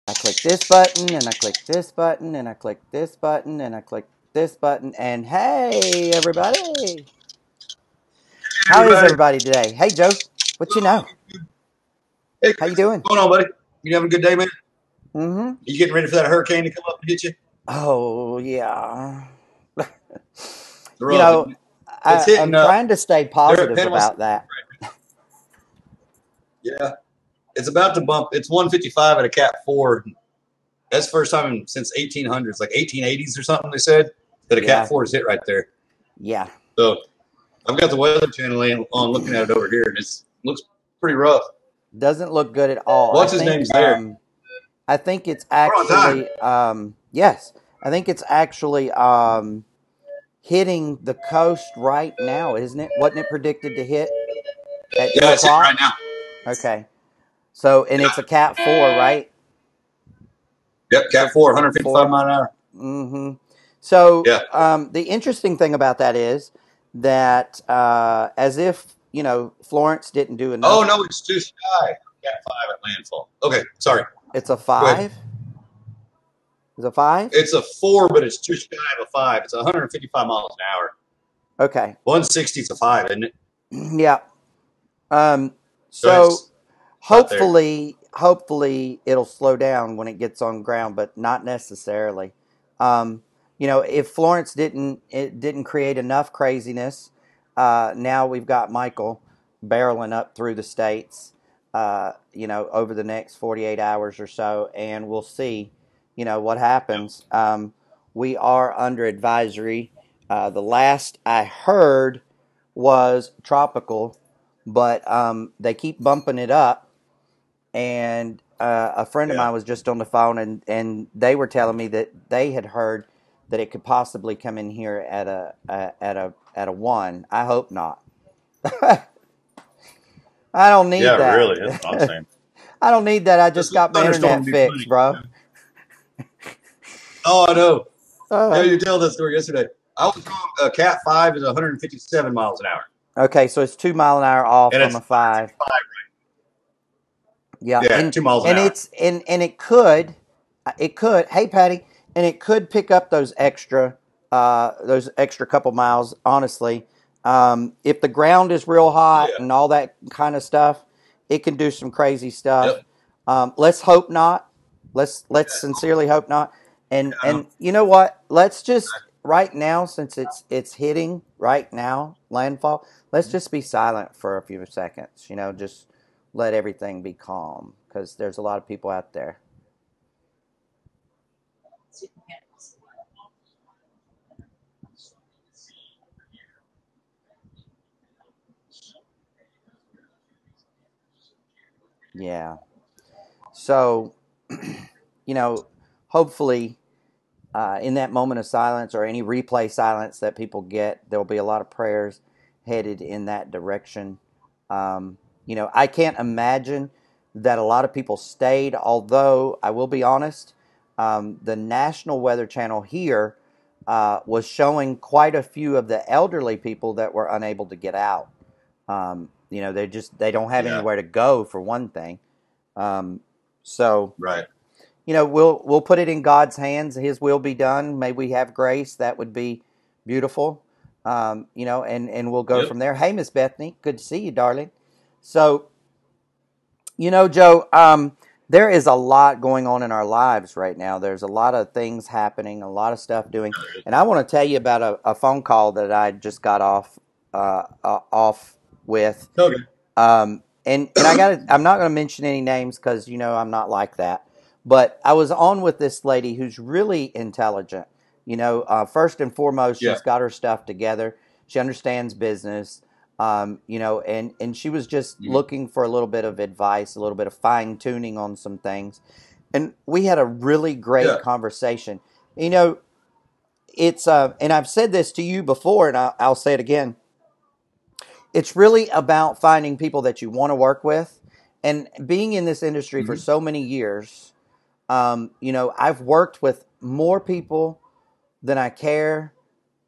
I click this button, and I click this button, and I click this button, and I click this button, and hey, everybody! How is Everybody. everybody today? Hey, Joe, what you know? Hey, How you Chris, doing? what's going on, buddy? You having a good day, man? Mm-hmm. You getting ready for that hurricane to come up and hit you? Oh, yeah. It's You rough. know, It's I'm hitting. trying to stay They're at positive Panama City. about that. Yeah, it's about to bump. It's 155 at a Cat 4. That's the first time since 1800s, like 1880s or something. They said that a Cat Yeah, 4 is hit right there. yeah. So I've got the Weather Channel on, looking at it over here, and it looks pretty rough. Doesn't look good at all. What's his name's there? I think it's We're on time. actually, yes, I think it's actually, hitting the coast right now, isn't it? Wasn't it predicted to hit at two Yeah, it's hitting right o'clock? now. Okay. So, and Yeah. it's a Cat 4, right? Yep, So, Cat 4, 155 4. mile an hour. Mm-hmm. So, Yeah. the interesting thing about that is that, as if, Florence didn't do Oh enough, no, it's too shy. Cat 5 at landfall. Okay, sorry. it's a Go ahead. 5. Is it a 5? It's a 4, but it's too shy of a 5. It's 155 miles an hour. Okay. 160 is a 5, isn't it? Yeah. Um, So so it's about there. hopefully it'll slow down when it gets on ground, but not necessarily. Um, if Florence didn't create enough craziness, now we've got Michael barreling up through the states, over the next 48 hours or so, and we'll see, what Yeah. happens. We are under advisory. The last I heard was tropical, but they keep bumping it up. And a friend of Yeah. mine was just on the phone, and they were telling me that they had heard that it could possibly come in here at a 1. I hope not. I don't need Yeah, that. really. That's what I'm saying. I don't need that. I This just little got my thunderstorm internet would be fixed, funny. bro. Oh, I know. Yeah, Uh, you tell that story yesterday. I was wrong. Cat 5 is 157 miles an hour. okay, so it's 2 mile an hour off And from it's a 5. 155. Yeah, Yeah, and 2 miles an and hour. it's and it could. Hey, Patty, and it could pick up those extra couple miles. Honestly, if the ground is real Oh, hot yeah. and all that kind of stuff, it can do some crazy stuff. Yep. Let's hope not. Let's sincerely hope not. And I know. and you know what? Let's just right now, since it's hitting right now, landfall. Let's just be silent for a few seconds. Just let everything be calm because there's a lot of people out there. Yeah. So, you know, hopefully, in that moment of silence or any replay silence that people get, there'll be a lot of prayers headed in that direction. I can't imagine that a lot of people stayed, although I will be honest, the National Weather Channel here was showing quite a few of the elderly people that were unable to get out. They don't have Yeah. anywhere to go for one thing. Um, so Right. we'll put it in God's hands. His will be done. May we have grace. That would be beautiful. And we'll go Yep. from there. Hey, Miss Bethany, good to see you, darling. So, Joe, there is a lot going on in our lives right now. There's a lot of things happening, a lot of stuff doing, and I want to tell you about a phone call that I just got off with. Okay. And I'm not going to mention any names because I'm not like that. But I was on with this lady who's really intelligent. First and foremost, Yeah. she's got her stuff together. She understands business. And she was just Mhm. looking for a little bit of advice, a little bit of fine tuning on some things. And we had a really great Yeah. conversation. It's and I've said this to you before, and I'll say it again. It's really about finding people that you want to work with, and being in this industry for Hmm. so many years. I've worked with more people than I care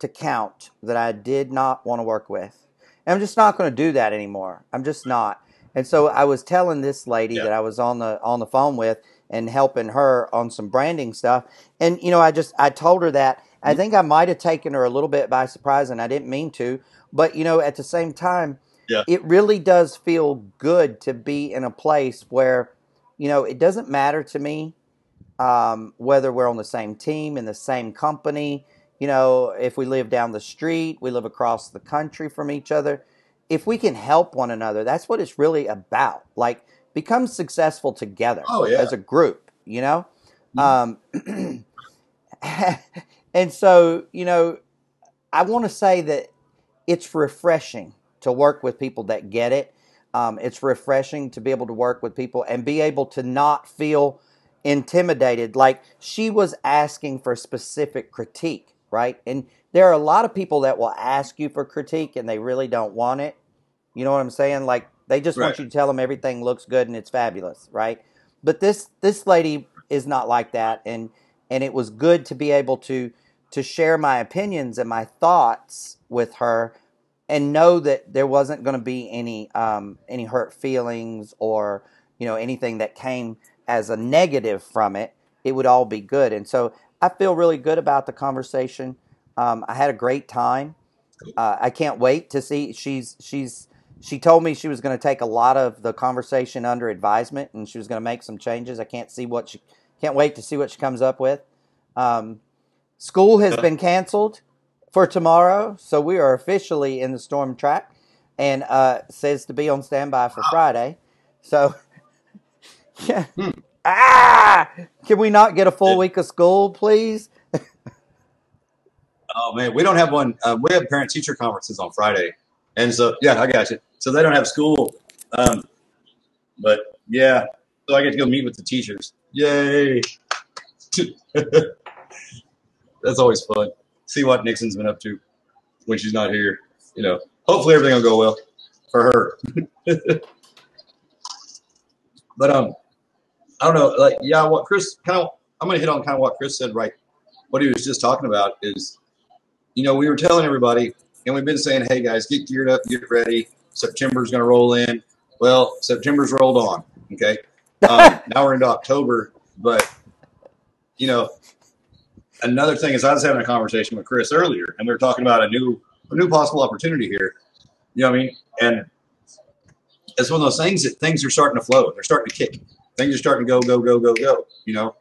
to count that I did not want to work with. And I'm just not going to do that anymore. I'm just not. And so I was telling this lady Yeah. that I was on the phone with, and helping her on some branding stuff. And I told her that. I think I might have taken her a little bit by surprise, and I didn't mean to. But at the same time, Yeah. it really does feel good to be in a place where it doesn't matter to me whether we're on the same team, in the same company, if we live down the street, we live across the country from each other. If we can help one another, that's what it's really about. Like, become successful together Oh yeah. as a group, Um, and so, I want to say that it's refreshing to work with people that get it. It's refreshing to be able to work with people and be able to not feel intimidated. Like, she was asking for specific critique, right? And there are a lot of people that will ask you for critique and they really don't want it. You know what I'm saying? Like, they just want you to tell them everything looks good and it's fabulous, right? But this lady is not like that, and it was good to be able to share my opinions and my thoughts with her, and know that there wasn't going to be any hurt feelings or anything that came as a negative from it. It would all be good, and so I feel really good about the conversation. I had a great time. I can't wait to see. She told me she was going to take a lot of the conversation under advisement, and she was going to make some changes. I can't wait to see what she comes up with. School has been canceled for tomorrow, so we are officially in the storm track, and says to be on standby for Friday. So, yeah. Can we not get a full week of school, please? Oh man, we don't have one. We have parent teacher conferences on Friday, and so yeah, I got you. So they don't have school, but yeah, so I get to go meet with the teachers. Yay! That's always fun. See what Nixon's been up to when she's not here. Hopefully everything will go well for her. But I don't know. Like, yeah, what Chris I'm gonna hit on kind of what Chris said. Right, what he was just talking about is, we were telling everybody, and we've been saying, hey guys, get geared up, get ready. September's gonna roll in. Well, September's rolled on. Okay, now we're into October, but another thing is, I was having a conversation with Chris earlier, and we were talking about a new possible opportunity here. You know what I mean? And it's one of those things that things are starting to flow. They're starting to kick. Things are starting to go, go, go, go, go.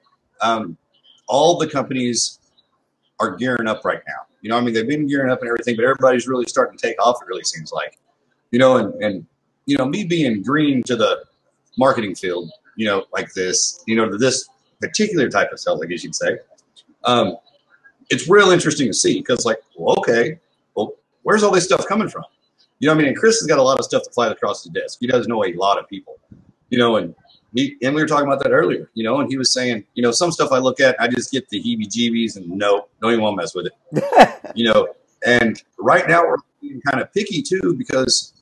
All the companies are gearing up right now. They've been gearing up and everything, but everybody's really starting to take off, it really seems like. And me being green to the marketing field, like this, to this particular type of sales, I guess you'd say. It's real interesting to see, because okay, where's all this stuff coming from? And Chris has got a lot of stuff to fly across the desk. He does know a lot of people, and we were talking about that earlier, and he was saying, some stuff I look at, I just get the heebie-jeebies, and no, don't even want to mess with it, and right now we're being kind of picky too, because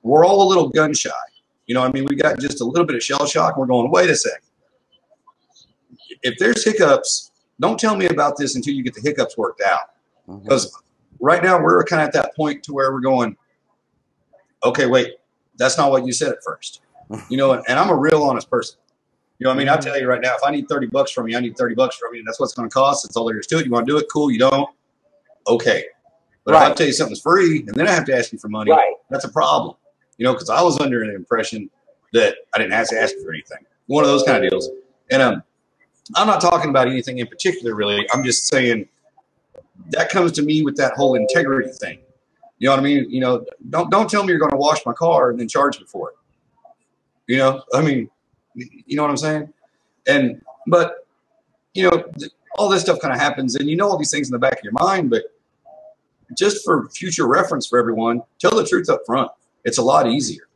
we're all a little gun shy. We got just a little bit of shell shock, and we're going, wait a second. If there's hiccups, don't tell me about this until you get the hiccups worked out. Because right now we're kind of at that point to where we're going, okay, wait, that's not what you said at first. And I'm a real honest person. I'll tell you right now, if I need $30 from you, I need $30 from you, and that's what it's going to cost. That's all there is to it. You want to do it? Cool. You don't? Okay. But if I tell you something's free, and then I have to ask you for money, that's a problem. Because I was under an impression that I didn't have to ask you for anything. One of those kind of deals. And I'm not talking about anything in particular, really. I'm just saying that comes to me with that whole integrity thing. You know what I mean? Don't tell me you're going to wash my car and then charge me for it. You know what I'm saying? But all this stuff kind of happens, and all these things in the back of your mind, but just for future reference for everyone, tell the truth up front. It's a lot easier,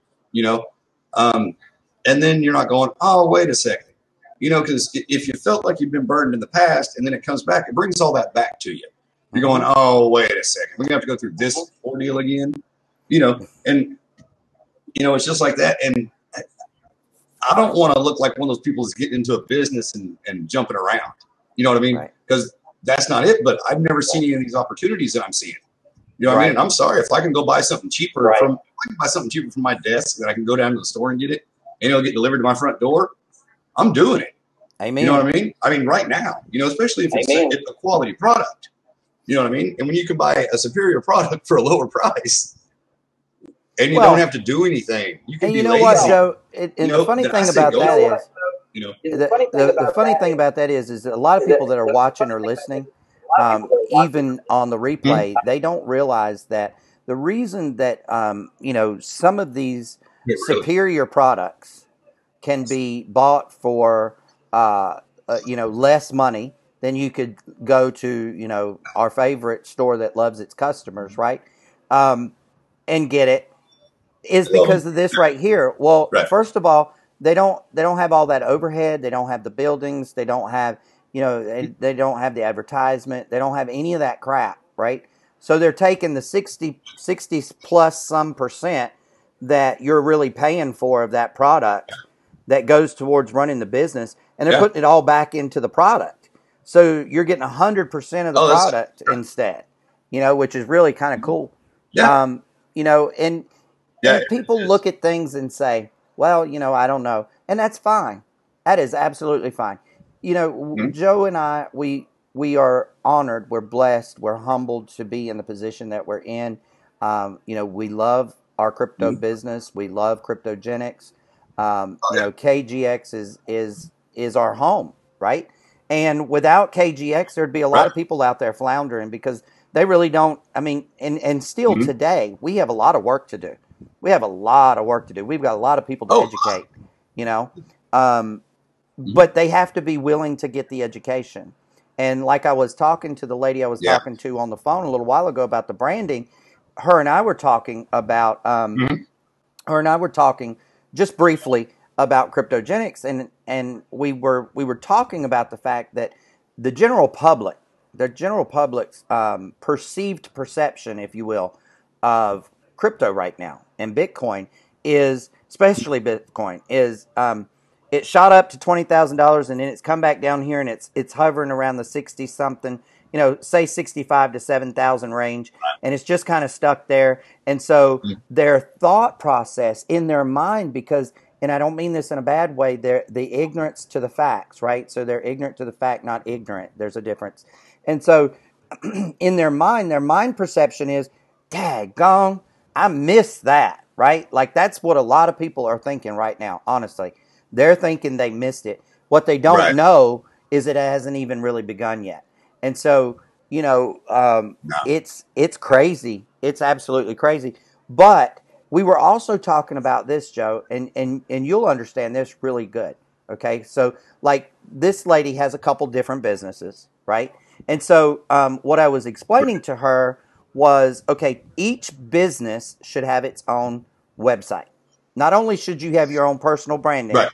and then you're not going, oh, wait a second. Because if you felt like you've been burned in the past and then it comes back, it brings all that back to you. You're going, oh, wait a second. We're going to have to go through this ordeal again. And it's just like that. And I don't want to look like one of those people that's getting into a business and jumping around. You know what I mean? Because that's not it. But I've never seen any of these opportunities that I'm seeing. You know what I mean? And I'm sorry, if I can go buy something cheaper from my desk, that I can go down to the store and get it, and it'll get delivered to my front door, I'm doing it. You know Amen. what I mean? I mean, right now, especially if it's a quality product. You know what I mean? And when you can buy a superior product for a lower price and you don't Well, have to do anything, you can and be you know what, lazy, Joe? And the funny then I thing say about go that for it. is, You know, the funny thing about that is that a lot of people that are watching or listening, even on the Mhm. replay, they don't realize that the reason that some of these Yeah, really. superior products can be bought for less money than you could go to our favorite store that loves its customers, right? Um, and get it is I love them. because of this right here. Well, Right. first of all, they don't have all that overhead. They don't have the buildings. They don't have they don't have the advertisement. They don't have any of that crap, right? So they're taking the 60 plus some percent that you're really paying for of that product that goes towards running the business, and they're Yeah. putting it all back into the product. So you're getting 100% of the Oh, that's product right. instead, which is really kind of cool. Yeah. And Yeah. It people is. look at things and say, well, I don't know. And that's fine. That is absolutely fine. Mhm. Joe and I, we are honored, we're blessed, we're humbled to be in the position that we're in. We love our crypto Mhm. business. We love cryptogenics. Oh, yeah. KGX is our home, right? And without KGX, there'd be a lot Right. of people out there floundering because they really don't. I mean, and still Mhm. today, we have a lot of work to do. We have a lot of work to do. We've got a lot of people to Oh. educate, you know, Mhm. but they have to be willing to get the education. And like I was talking to the lady I was Yeah. talking to on the phone a little while ago about the branding, her and I were talking about Mhm. her and I were talking just briefly about cryptogenics, and we were talking about the fact that the general public, the general public's perceived perception, if you will, of crypto right now and Bitcoin is, especially Bitcoin, is it shot up to $20,000 and then it's come back down here and it's hovering around the 60 something, say 65 to 7,000 range, and it's just kind of stuck there. And so Mhm. their thought process in their mind, because, and I don't mean this in a bad way, they're the ignorance to the facts, right? So they're ignorant to the fact, not ignorant. There's a difference. And so in their mind perception is, daggone, I missed that, right? Like that's what a lot of people are thinking right now, honestly. They're thinking they missed it. What they don't Right. know is it hasn't even really begun yet. And so, No. it's crazy. It's absolutely crazy. But we were also talking about this, Joe, and you'll understand this really good. Okay, so like this lady has a couple different businesses, right? And so what I was explaining to her was, okay, each business should have its own website. Not only should you have your own personal branding, Right.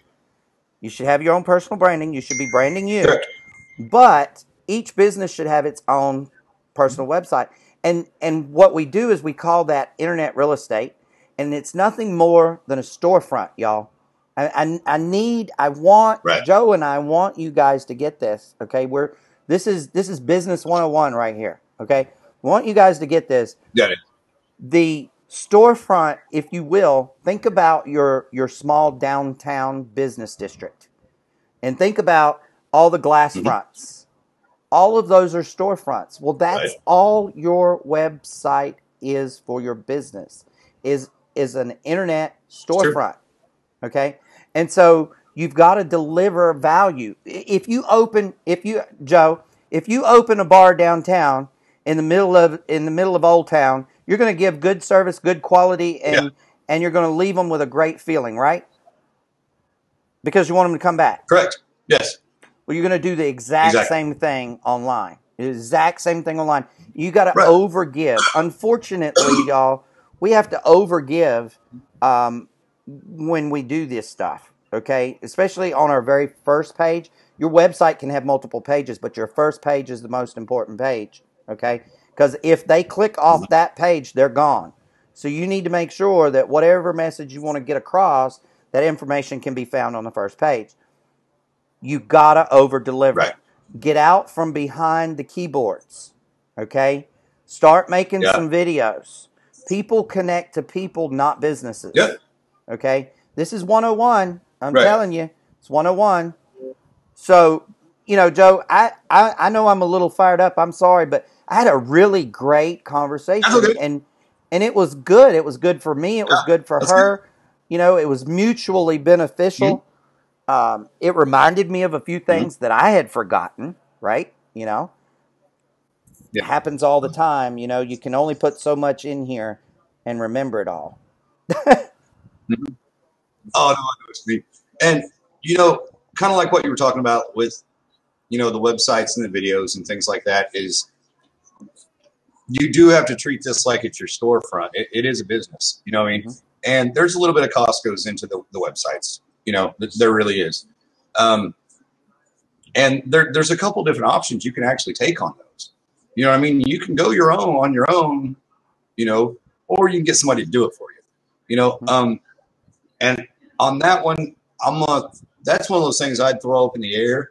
you should have your own personal branding. You should be branding you, Correct. but each business should have its own personal website. And what we do is we call that internet real estate, and it's nothing more than a storefront, y'all. I want Right. Joe and I want you guys to get this. Okay, this is business 101 right here. Okay, we want you guys to get this. Got it. The storefront, if you will, think about your small downtown business district, and think about all the glass Mhm. fronts. All of those are storefronts. Well, Right. that's all your website is for your business, is an internet It's true. storefront. Okay, and so you've got to deliver value. If you open a bar downtown in the middle of Old Town, you're going to give good service, good quality, Yeah. and you're going to leave them with a great feeling, right? Because you want them to come back. Correct. Yes. Well, you're going to do the exact Exactly. same thing online. The exact same thing online. You got to Right. overgive. Unfortunately, y'all, we have to overgive when we do this stuff. Okay, especially on our very first page. Your website can have multiple pages, but your first page is the most important page. Okay, because if they click off that page, they're gone. So you need to make sure that whatever message you want to get across, that information can be found on the first page. You gotta over Right. deliver. Get out from behind the keyboards. Okay? Start making Yeah. some videos. People connect to people, not businesses. Yeah. Okay? This is 101. I'm Right. telling you, it's 101. So, Joe, I know I'm a little fired up. I'm sorry, but I had a really great That's conversation, okay. and it was good. It was good for me. It was Yeah, good for that's good. her. It was mutually Mhm. beneficial. It reminded me of a few Mhm. things that I had forgotten, right? Yeah. Happens all the time. You can only put so much in here and remember it all. Mhm. Oh no, I know what you mean. And you know, kind of like what you were talking about with the websites and the videos and things like that is you do have to treat this like it's your storefront. It is a business, you know what I mean? Hmm. And there's a little bit of cost goes into the websites. There really is. Um, and there's a couple different options you can actually take on those. You know what I mean? You can go on your own, you know, or you can get somebody to do it for you. You know, Hmm. and on that one, that's one of those things I'd throw up in the air,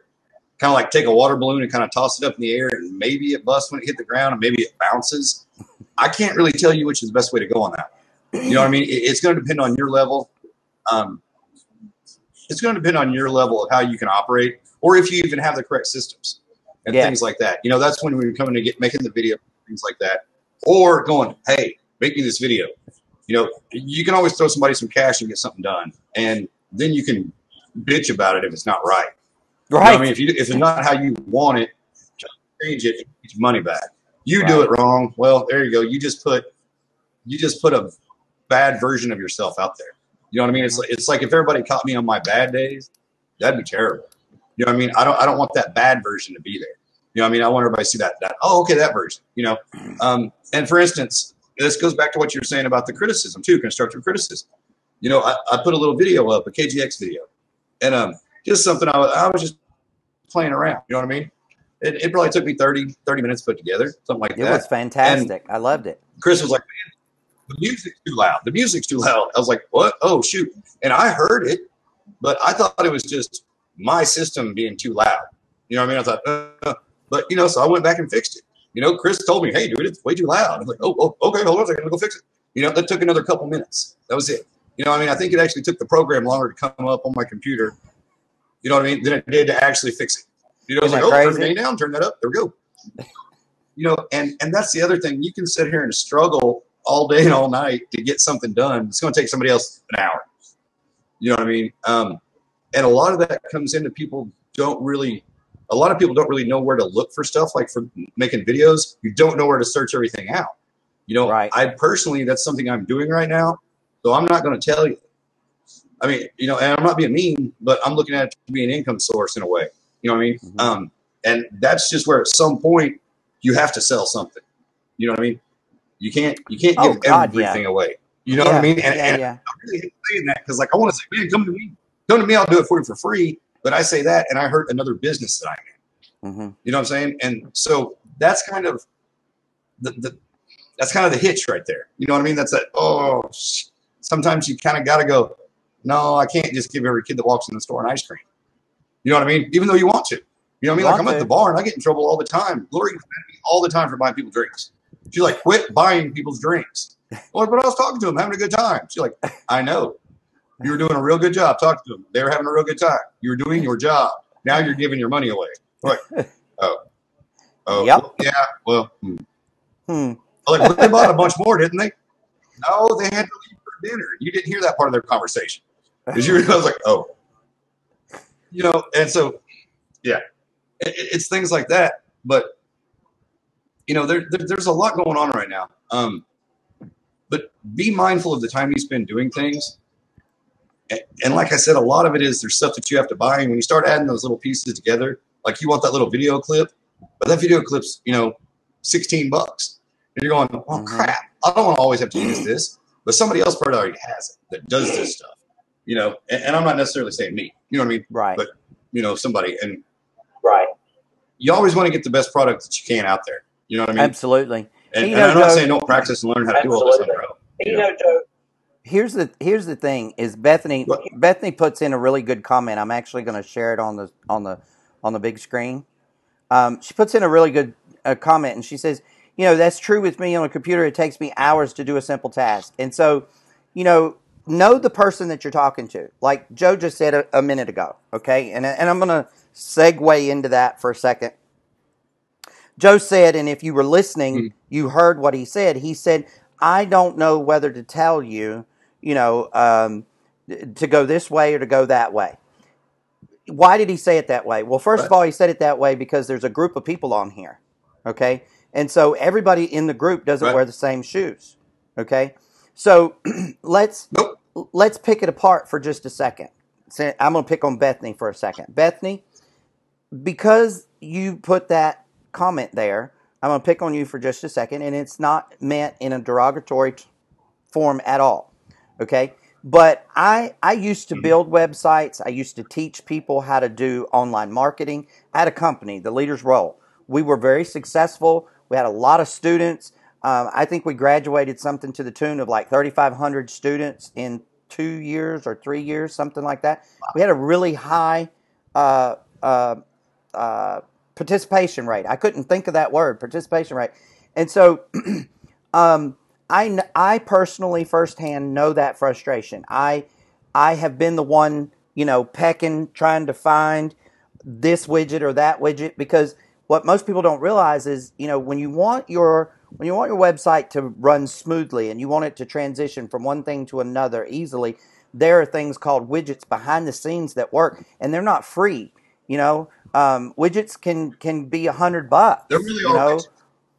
kind of like take a water balloon and kind of toss it up in the air, and maybe it busts when it hit the ground, and maybe it bounces. I can't really tell you which is the best way to go on that. You know what I mean? It's going to depend on your level. Um, it's going to depend on your level of how you can operate, or if you even have the correct systems and things Yes. like that. That's when we're coming to making the video, things like that, or going, hey, make me this video. You can always throw somebody some cash and get something done, and then you can bitch about it if it's not right. You know what I mean? Right. If it's not how you want it, change it and get your money back. You do it Right. wrong. Well, there you go. You just put a bad version of yourself out there. You know what I mean? Hmm. It's like if everybody caught me on my bad days, that'd be terrible. You know what I mean? I don't want that bad version to be there. You know what I mean? I want everybody to see that oh, okay, that version. And for instance, this goes back to what you were saying about the criticism too, constructive criticism. I put a little video up, a KGX video, and just something I was just playing around. You know what I mean? It probably took me 30 minutes to put together, something like It was that. And fantastic. I loved it. Chris was like, the music's too loud. The music's too loud. I was like, what? Oh, shoot. And I heard it, but I thought it was just my system being too loud. You know what I mean? I thought, but, so I went back and fixed it. Chris told me, hey, dude, it's way too loud. I was like, oh, okay, hold on a second. I'll go fix it. That took another couple minutes. That was it. I think it actually took the program longer to come up on my computer, you know what I mean, than it did to actually fix it. I was Isn't like, that oh, turn the crazy? gain down, turn that up. There we go. And that's the other thing. You can sit here and struggle all day and all night to get something done. It's going to take somebody else an hour. You know what I mean? And a lot of that comes into a lot of people don't really know where to look for stuff. Like for making videos, you don't know where to search everything out. Right. I personally, that's something I'm doing right now. So I'm not going to tell you. I mean, and I'm not being mean, but I'm looking at it to be an income source in a way. You know what I mean? Hmm. And that's just where at some point you have to sell something. You know what I mean? You can't Oh give God, yeah, everything away. You know what I yeah, mean? yeah, And yeah. I really hate saying that because like I want to say, man, come to me. Come to me, I'll do it for you for free. But I say that and I hurt another business that I'm in. Hmm. You know what I'm saying? And so that's kind of the hitch right there. You know what I mean? That's that, sometimes you kind of gotta go, no, I can't just give every kid that walks in the store an ice cream. You know what I mean? Even though you want to. You know what I You mean? Like want I'm at the to? bar and I get in trouble all the time. Lori gets mad at me all the time for buying people drinks. She's like, quit buying people's drinks. But I was talking to them, having a good time. She's like, I know. You were doing a real good job talking to them. They were having a real good time. You were doing your job. Now you're giving your money away. I'm like, oh, Yep. well, yeah, well, Hmm. like, well, they bought a bunch more, didn't they? No, they had to leave for dinner. You didn't hear that part of their conversation. Because I was like, oh, and so, yeah, it's things like that. But, there's a lot going on right now. But be mindful of the time you spend doing things. And like I said, a lot of it is there's stuff that you have to buy. And when you start adding those little pieces together, like you want that little video clip, but that video clip's, $16. And you're going, oh, Hmm. crap. I don't want to always have to use this. But somebody else probably already has it that does this stuff, and I'm not necessarily saying me, you know what I mean? Right. But, somebody. And right. You always want to get the best product that you can out there. You know what I mean? Absolutely. And And I'm not saying don't practice and learn how to do all this on your own. Joe, here's the thing is Bethany puts in a really good comment. I'm actually going to share it on the big screen. She puts in a really good comment, and she says, that's true with me on a computer. It takes me hours to do a simple task. And so, know the person that you're talking to. Like Joe just said a minute ago, okay? And I'm going to segue into that for a second. Joe said, and if you were listening, you heard what he said. He said, I don't know whether to tell you, to go this way or to go that way. Why did he say it that way? Well, first of all, he said it that way because there's a group of people on here, okay? And so everybody in the group doesn't wear the same shoes, okay? So let's pick it apart for just a second. So I'm going to pick on Bethany for a second. Bethany, because you put that comment there, I'm going to pick on you for just a second, and it's not meant in a derogatory form at all, okay? But I used to build websites. I used to teach people how to do online marketing at a company, the Leader's Role. We were very successful. We had a lot of students. I think we graduated something to the tune of like 3,500 students in 2 years or 3 years, something like that. We had a really high participation rate. I couldn't think of that word, participation rate. And so I personally firsthand know that frustration. I have been the one, pecking, trying to find this widget or that widget, because what most people don't realize is, when you want your website to run smoothly and you want it to transition from one thing to another easily, there are things called widgets behind the scenes that work, and they're not free. Widgets can be $100. They're really are.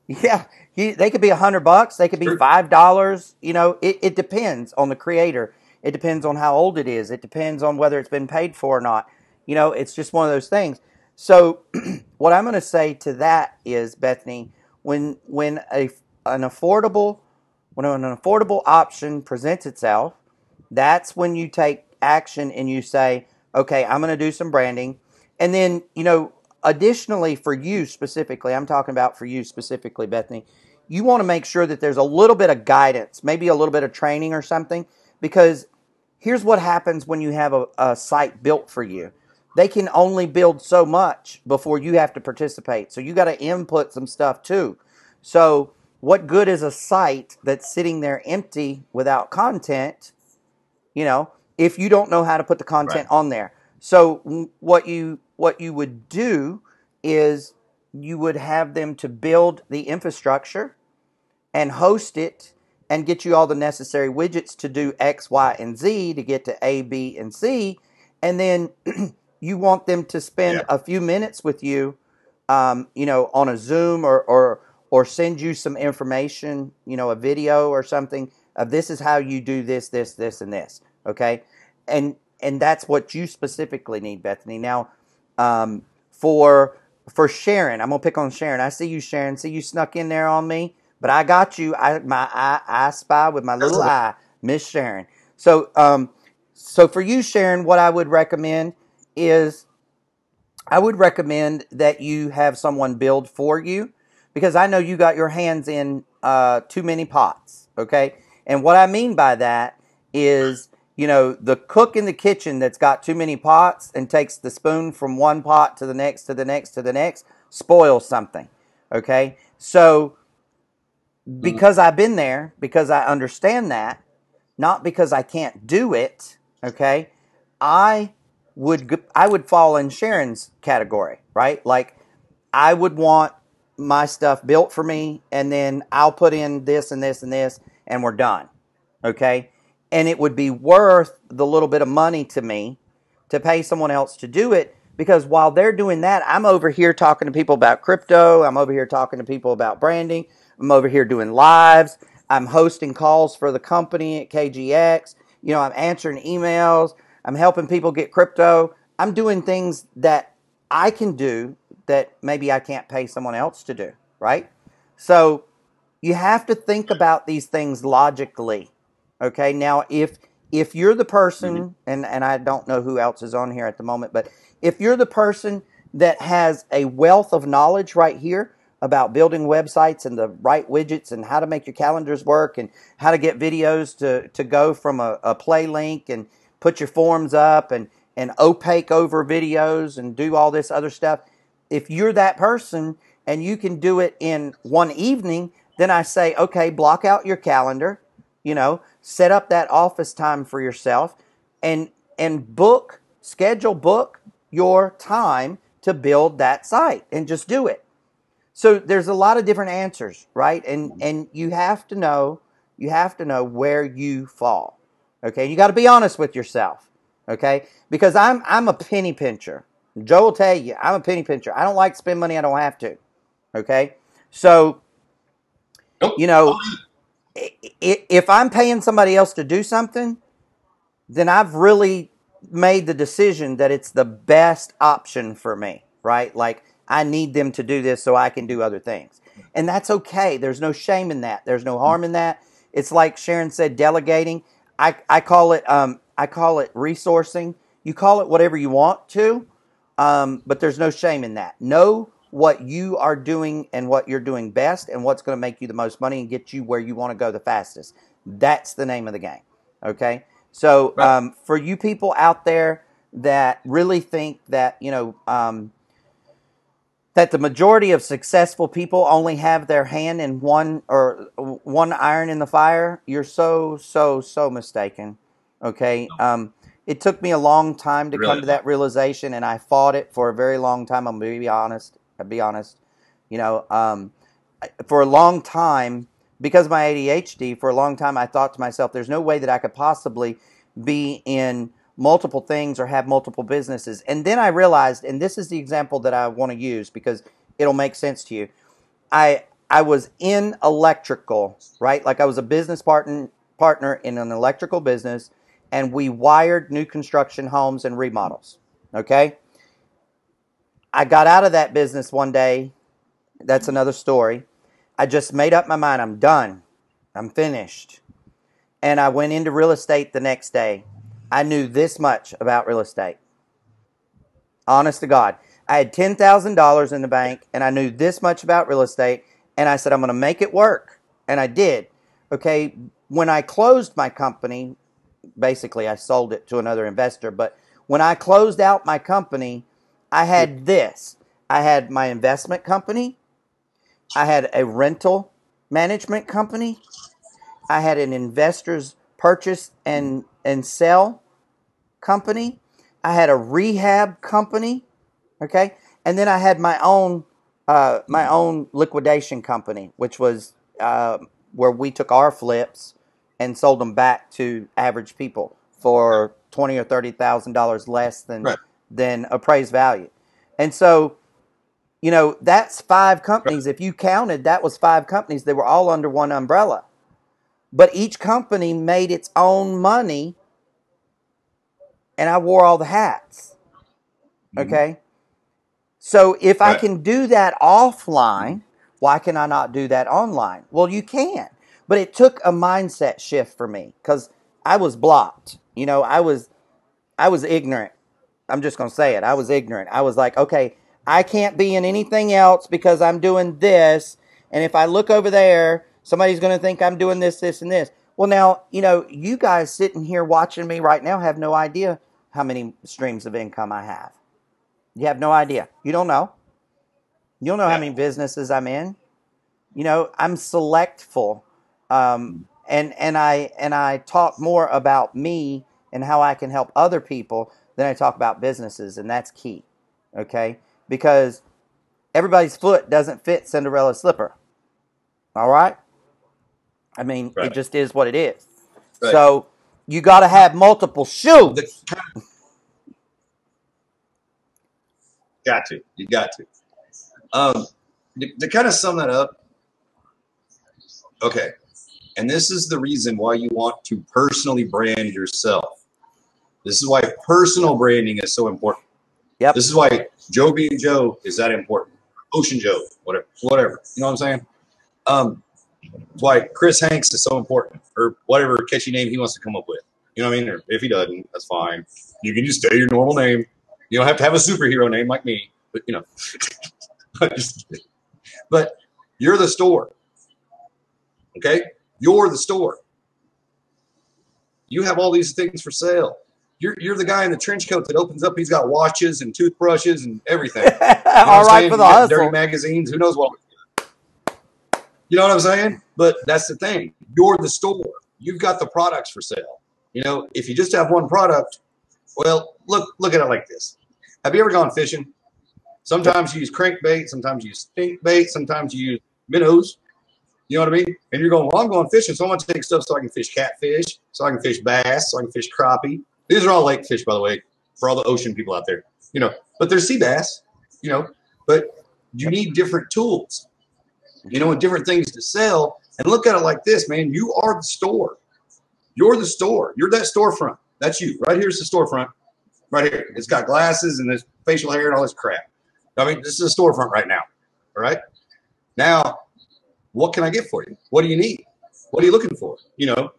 Yeah, they could be $100. They could be $5. It depends on the creator. It depends on how old it is. It depends on whether it's been paid for or not. It's just one of those things. So what I'm going to say to that is, Bethany, when an affordable option presents itself, that's when you take action and you say, okay, I'm going to do some branding. And then, additionally, for you specifically, I'm talking about for you specifically, Bethany, you want to make sure that there's a little bit of guidance, maybe a little bit of training or something, because here's what happens when you have a site built for you. They can only build so much before you have to participate. So you got to input some stuff too. So what good is a site that's sitting there empty without content, if you don't know how to put the content on there? So what you would do is you would have them to build the infrastructure and host it and get you all the necessary widgets to do X, Y, and Z to get to A, B, and C. And then you want them to spend a few minutes with you, on a Zoom or send you some information, a video or something of this is how you do this, this, this, and this. Okay. And that's what you specifically need, Bethany. Now, for Sharon, I'm gonna pick on Sharon. I see you, Sharon. See, you snuck in there on me, but I got you. I spy with my little eye, Miss Sharon. So for you, Sharon, what I would recommend is that you have someone build for you, because I know you got your hands in too many pots. Okay, and what I mean by that is, the cook in the kitchen that's got too many pots and takes the spoon from one pot to the next, to the next, to the next, spoils something, okay? So, because I've been there, because I understand that, not because I can't do it, okay, I would fall in Sharon's category, right? Like, I would want my stuff built for me, and then I'll put in this and this and this, and we're done, okay? And it would be worth the little bit of money to me to pay someone else to do it, because while they're doing that, I'm over here talking to people about crypto. I'm over here talking to people about branding. I'm over here doing lives. I'm hosting calls for the company at KGX. I'm answering emails. I'm helping people get crypto. I'm doing things that I can do that maybe I can't pay someone else to do, right? So you have to think about these things logically. Okay, now if you're the person, and I don't know who else is on here at the moment, but if you're the person that has a wealth of knowledge right here about building websites and the right widgets and how to make your calendars work and how to get videos to go from a play link and put your forms up and opaque over videos and do all this other stuff, if you're that person and you can do it in one evening, then I say, okay, block out your calendar, set up that office time for yourself and book your time to build that site and just do it. So there's a lot of different answers, right? And you have to know where you fall. Okay, you got to be honest with yourself. Okay, because I'm a penny pincher. Joe will tell you I'm a penny pincher. I don't like to spend money I don't have to. Okay, so you know, if I'm paying somebody else to do something, then I've really made the decision that it's the best option for me, right? Like I need them to do this so I can do other things. And that's okay. There's no shame in that. There's no harm in that. It's like Sharon said, delegating. I call it resourcing. You call it whatever you want to, but there's no shame in that. Know what you are doing and what you're doing best and what's going to make you the most money and get you where you want to go the fastest. That's the name of the game. Okay? So for you people out there that really think that, that the majority of successful people only have their hand in one iron in the fire, you're so mistaken. Okay. It took me a long time to come to that realization, and I fought it for a very long time. I'm going to be honest. For a long time, because of my ADHD, for a long time I thought to myself, there's no way that I could possibly be in multiple things or have multiple businesses. And then I realized, and this is the example that I want to use because it'll make sense to you. I was in electrical, right? Like I was a business partner in an electrical business, and we wired new construction homes and remodels. Okay? I got out of that business one day. That's another story. I just made up my mind. I'm done. I'm finished. And I went into real estate the next day. I knew this much about real estate. Honest to God. I had $10,000 in the bank, and I knew this much about real estate, and I said, I'm going to make it work. And I did. Okay, when I closed my company, basically I sold it to another investor, but when I closed out my company, I had this. I had my investment company. I had a rental management company. I had an investor's purchase and sell company. I had a rehab company. Okay. And then I had my own liquidation company, which was where we took our flips and sold them back to average people for $20,000 or $30,000 less than appraised value. And so, that's 5 companies. If you counted, that was 5 companies. They were all under one umbrella. But each company made its own money, and I wore all the hats. Okay? So if I can do that offline, why can I not do that online? Well, you can. But it took a mindset shift for me because I was blocked. I was ignorant. I'm just going to say it. I was ignorant. I was like, okay, I can't be in anything else because I'm doing this. And if I look over there, somebody's going to think I'm doing this, this, and this. Well, now, you guys sitting here watching me right now have no idea how many streams of income I have. You have no idea. You don't know. You don't know how many businesses I'm in. I'm selectful. And I talk more about me and how I can help other people than I talk about businesses, and that's key. Okay? Because everybody's foot doesn't fit Cinderella's slipper. All right? I mean, it just is what it is. Right. So you got to have multiple shoes. You got to. To kind of sum that up, okay, and this is the reason why you want to personally brand yourself. This is why personal branding is so important. Yep. This is why Joe being Joe is that important. Ocean Joe, whatever. You know what I'm saying? It's why Chris Hanks is so important, or whatever catchy name he wants to come up with. You know what I mean? Or if he doesn't, that's fine. You can just say your normal name. You don't have to have a superhero name like me, but but you're the store. Okay? You're the store. You have all these things for sale. You're the guy in the trench coat that opens up. He's got watches and toothbrushes and everything. You know all right for the hustle. Dirty magazines. Who knows what? You know what I'm saying? But that's the thing. You're the store. You've got the products for sale. If you just have one product, well, look at it like this. Have you ever gone fishing? Sometimes you use crankbait, sometimes you use stink bait, sometimes you use minnows. You know what I mean? And you're going, well, I'm going fishing, so I'm going to take stuff so I can fish catfish, so I can fish bass, so I can fish crappie. These are all lake fish, by the way, for all the ocean people out there. You know, but there's sea bass, you know, but you need different tools, you know, and different things to sell. And look at it like this, man. You are the store. You're the store. You're that storefront. That's you. Right here's the storefront. Right here. It's got glasses and this facial hair and all this crap. I mean, this is a storefront right now. All right. Now, what can I get for you? What do you need? What are you looking for? You know,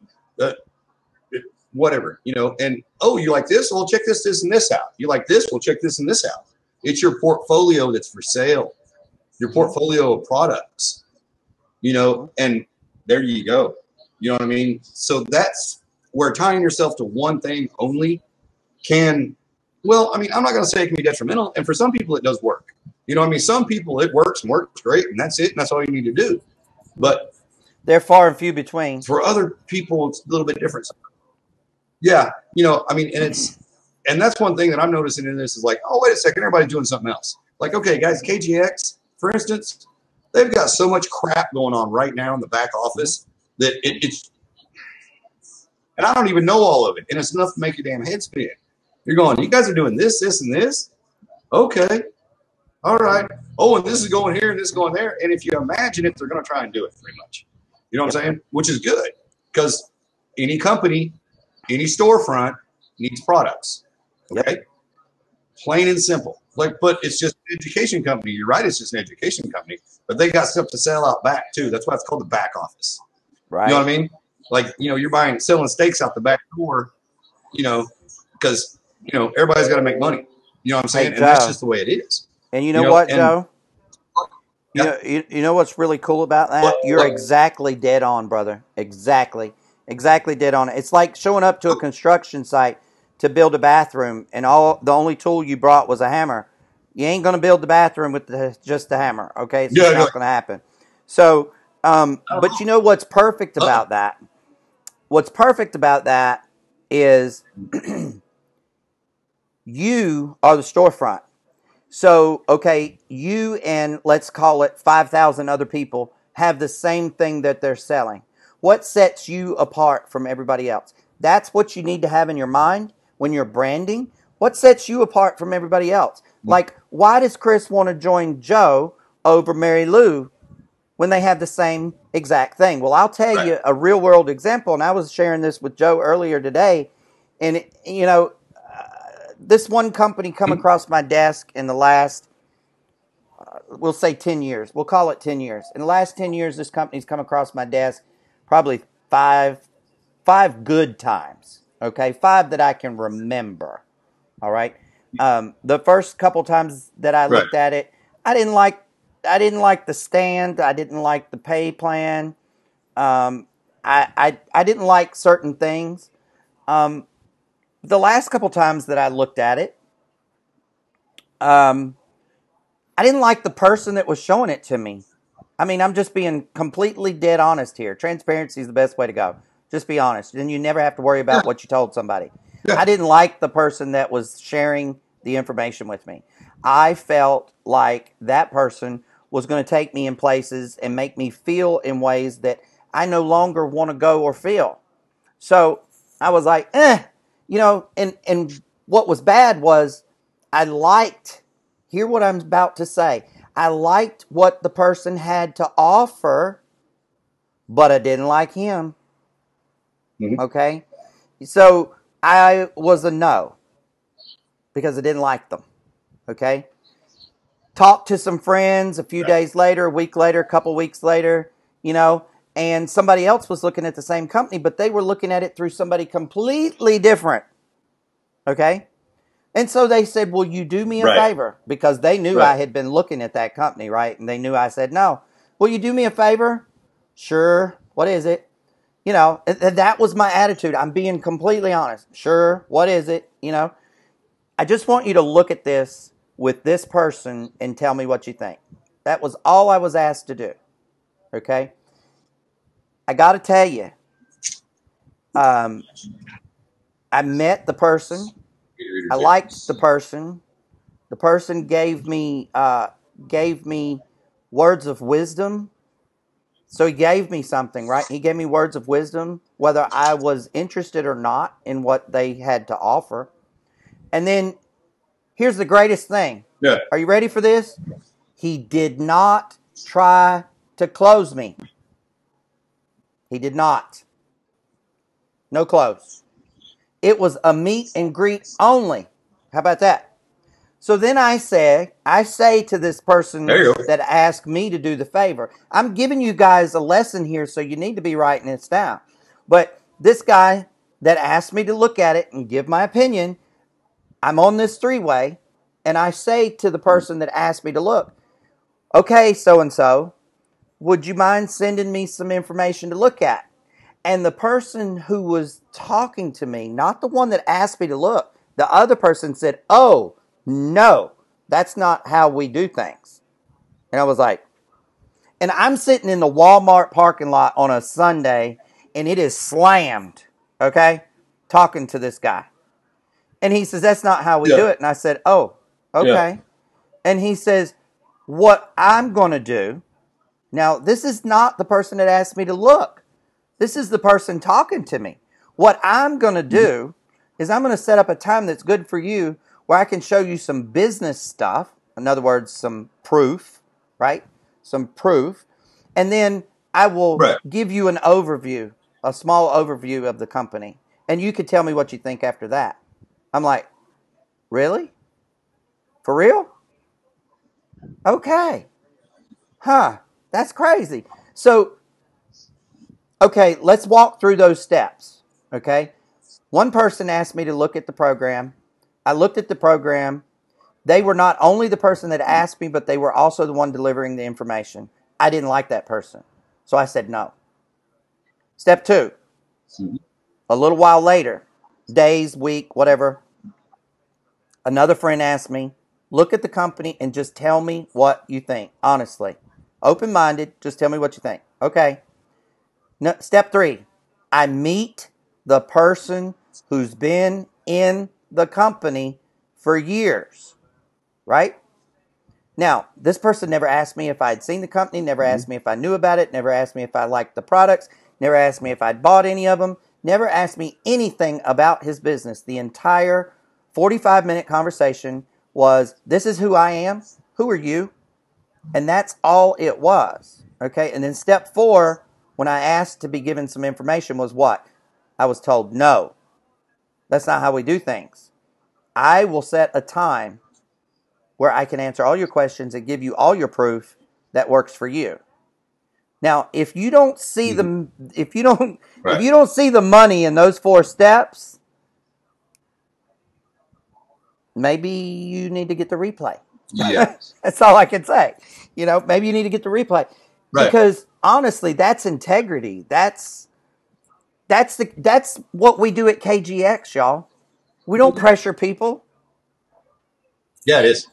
whatever, you know, and, oh, you like this? Well, check this, this, and this out. You like this? Well, check this and this out. It's your portfolio that's for sale, your portfolio of products, you know, and there you go. You know what I mean? So that's where tying yourself to one thing only can, well, I mean, I'm not going to say it can be detrimental. And for some people, it does work. You know what I mean? Some people, it works and works great, and that's it, and that's all you need to do. But they're far and few between. For other people, it's a little bit different. Yeah, you know, I mean, and that's one thing that I'm noticing in this is like, oh, wait a second, everybody's doing something else. Like, okay, guys, KGX, for instance, they've got so much crap going on right now in the back office that it's, and I don't even know all of it, and it's enough to make your damn head spin. You're going, you guys are doing this, this, and this? Okay. All right. Oh, and this is going here and this is going there. And if you imagine it, they're going to try and do it pretty much. You know what I'm saying? Which is good because any company, any storefront needs products. Okay. Yep. Plain and simple. Like, but it's just an education company. You're right. It's just an education company, but they got stuff to sell out back too. That's why it's called the back office. Right. You know what I mean? Like, you know, you're selling steaks out the back door, you know, because, you know, everybody's got to make money. You know what I'm saying? Hey, and that's just the way it is. And you know what, Joe? You know what's really cool about that? You're exactly dead on, brother. Exactly dead on. It's like showing up to a construction site to build a bathroom, and the only tool you brought was a hammer. You ain't gonna build the bathroom with just the hammer, okay? It's just not gonna happen. So, but you know what's perfect about that? What's perfect about that is you are the storefront. So, okay, you and let's call it 5,000 other people have the same thing that they're selling. What sets you apart from everybody else? That's what you need to have in your mind when you're branding. What sets you apart from everybody else? Like, why does Chris want to join Joe over Mary Lou when they have the same exact thing? Well, I'll tell you a real world example, and I was sharing this with Joe earlier today, and, you know, this one company come across my desk in the last, we'll say 10 years. We'll call it 10 years. In the last 10 years, this company's come across my desk probably five good times. Okay, 5 that I can remember. All right. The first couple times that I looked at it, I didn't like the stand. I didn't like the pay plan. I didn't like certain things. The last couple times that I looked at it, I didn't like the person that was showing it to me. I mean, I'm just being completely dead honest here. Transparency is the best way to go. Just be honest. Then you never have to worry about what you told somebody. I didn't like the person that was sharing the information with me. I felt like that person was going to take me in places and make me feel in ways that I no longer want to go or feel. So I was like, you know, and what was bad was hear what I'm about to say. I liked what the person had to offer, but I didn't like him. Mm-hmm. Okay? So I was a no because I didn't like them. Okay? Talked to some friends a few days later, a week later, a couple weeks later, you know, and somebody else was looking at the same company, but they were looking at it through somebody completely different. Okay? And so they said, will you do me a favor? Because they knew I had been looking at that company, right? And they knew I said no. Will you do me a favor? Sure. What is it? You know, that was my attitude. I'm being completely honest. Sure. What is it? You know, I just want you to look at this with this person and tell me what you think. That was all I was asked to do. Okay? I got to tell you, I met the person. I liked the person. The person gave me words of wisdom. So he gave me something, right? He gave me words of wisdom, whether I was interested or not in what they had to offer. And then here's the greatest thing. Yeah. Are you ready for this? He did not try to close me. He did not. No close. It was a meet and greet only. How about that? So then I say to this person that asked me to do the favor, I'm giving you guys a lesson here, so you need to be writing this down. But this guy that asked me to look at it and give my opinion, I'm on this three-way, and I say to the person that asked me to look, okay, so-and-so, would you mind sending me some information to look at? And the person who was talking to me, not the one that asked me to look, the other person said, oh, no, that's not how we do things. And I was like, and I'm sitting in the Walmart parking lot on a Sunday, and it is slammed, okay, talking to this guy. And he says, that's not how we do it. And I said, oh, okay. Yeah. And he says, what I'm going to do, now this is not the person that asked me to look. This is the person talking to me. What I'm going to do is I'm going to set up a time that's good for you where I can show you some business stuff. In other words, some proof, right? Some proof. And then I will give you an overview, a small overview of the company. And you could tell me what you think after that. I'm like, really? For real? Okay. Huh. That's crazy. So, okay, let's walk through those steps. Okay? One person asked me to look at the program. I looked at the program. They were not only the person that asked me, but they were also the one delivering the information. I didn't like that person. So I said no. Step two. A little while later, days, week, whatever, another friend asked me, look at the company and just tell me what you think, honestly. Open-minded, just tell me what you think. Okay. No, step three, I meet the person who's been in the company for years, right? Now, this person never asked me if I'd seen the company, never asked me if I knew about it, never asked me if I liked the products, never asked me if I'd bought any of them, never asked me anything about his business. The entire 45-minute conversation was, this is who I am, who are you? And that's all it was, okay? And then step four, when I asked to be given some information, was what? I was told, no, that's not how we do things. I will set a time where I can answer all your questions and give you all your proof that works for you. Now, if you don't see if you don't see the money in those four steps, maybe you need to get the replay. Yeah. That's all I can say. You know, maybe you need to get the replay. Right. Because honestly, that's integrity. That's what we do at KGX, y'all. We don't pressure people. Yeah, it is.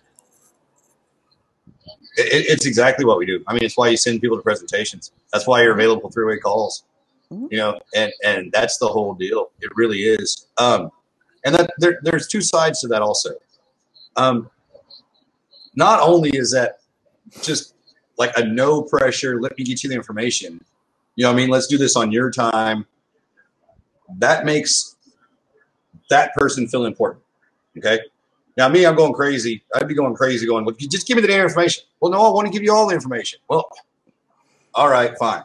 It's exactly what we do. I mean, it's why you send people to presentations. That's why you're available three-way calls. You know, and that's the whole deal. It really is. And that there's two sides to that also. Not only is that just like a no pressure, let me get you the information. You know what I mean? Let's do this on your time. That makes that person feel important. Okay. Now me, I'm going crazy. I'd be going crazy going, well, you just give me the damn information. Well, no, I want to give you all the information. Well, all right, fine.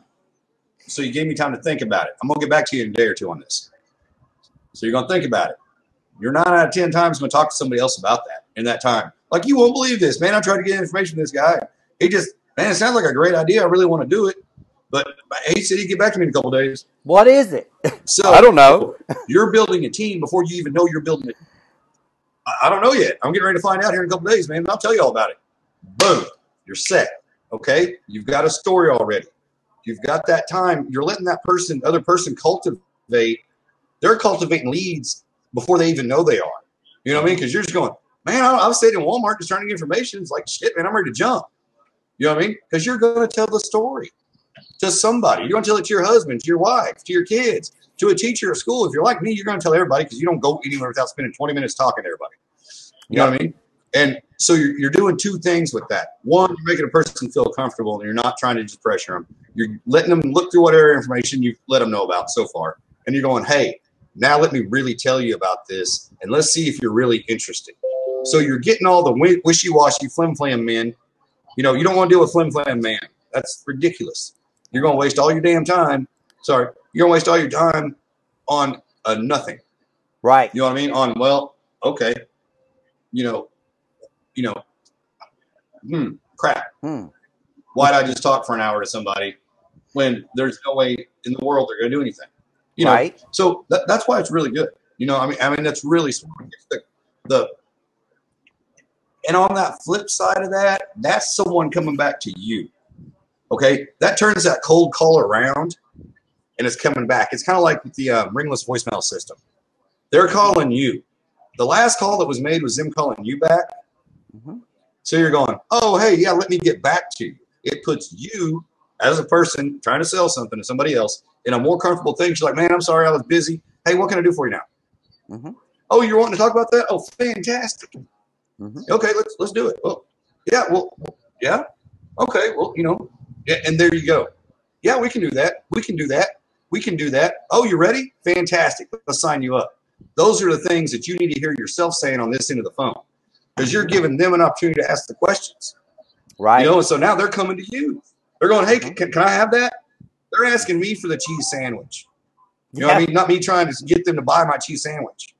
So you gave me time to think about it. I'm going to get back to you in a day or two on this. So you're going to think about it. You're 9 out of 10 times going to talk to somebody else about that in that time. Like, you won't believe this, man. I tried to get information from this guy. He just, man, it sounds like a great idea. I really want to do it. But he said he'd get back to me in a couple of days. What is it? So I don't know. You're building a team before you even know you're building it. I don't know yet. I'm getting ready to find out here in a couple of days, man. I'll tell you all about it. Boom. You're set. Okay? You've got a story already. You've got that time. You're letting that other person cultivate. They're cultivating leads before they even know they are. You know what I mean? Because you're just going, man, I was sitting in Walmart just trying to get information. It's like, shit, man, I'm ready to jump. You know what I mean? Because you're going to tell the story to somebody. You're going to tell it to your husband, to your wife, to your kids, to a teacher at school. If you're like me, you're going to tell everybody because you don't go anywhere without spending 20 minutes talking to everybody. You know what I mean? And so you're doing two things with that. One, you're making a person feel comfortable, and you're not trying to just pressure them. You're letting them look through whatever information you've let them know about so far. And you're going, hey, now let me really tell you about this, and let's see if you're really interested. So you're getting all the wishy-washy, flim-flam men. You know, you don't want to deal with flim-flam man. That's ridiculous. You're going to waste all your damn time. Sorry. You're going to waste all your time on nothing. Right. You know what I mean? On, well, okay. Crap. Why'd I just talk for an hour to somebody when there's no way in the world they're going to do anything? You know, right. So that's why it's really good. You know, I mean, that's really smart. And on that flip side of that, that's someone coming back to you. Okay, that turns that cold call around, and it's coming back. It's kind of like the ringless voicemail system. They're calling you. The last call that was made was them calling you back. So you're going, oh, hey, yeah, let me get back to you. It puts you as a person trying to sell something to somebody else in a more comfortable thing. She's like, man, I'm sorry, I was busy. Hey, what can I do for you now? Oh, you're wanting to talk about that? Oh, fantastic. Okay, let's do it. Well, yeah, yeah. Okay, well, yeah, and there you go. Yeah, we can do that. We can do that. We can do that. Oh, you ready? Fantastic. Let's sign you up. Those are the things that you need to hear yourself saying on this end of the phone, because you're giving them an opportunity to ask the questions. Right. And so now they're coming to you. They're going, hey, can I have that? They're asking me for the cheese sandwich. You know what I mean? Not me trying to get them to buy my cheese sandwich.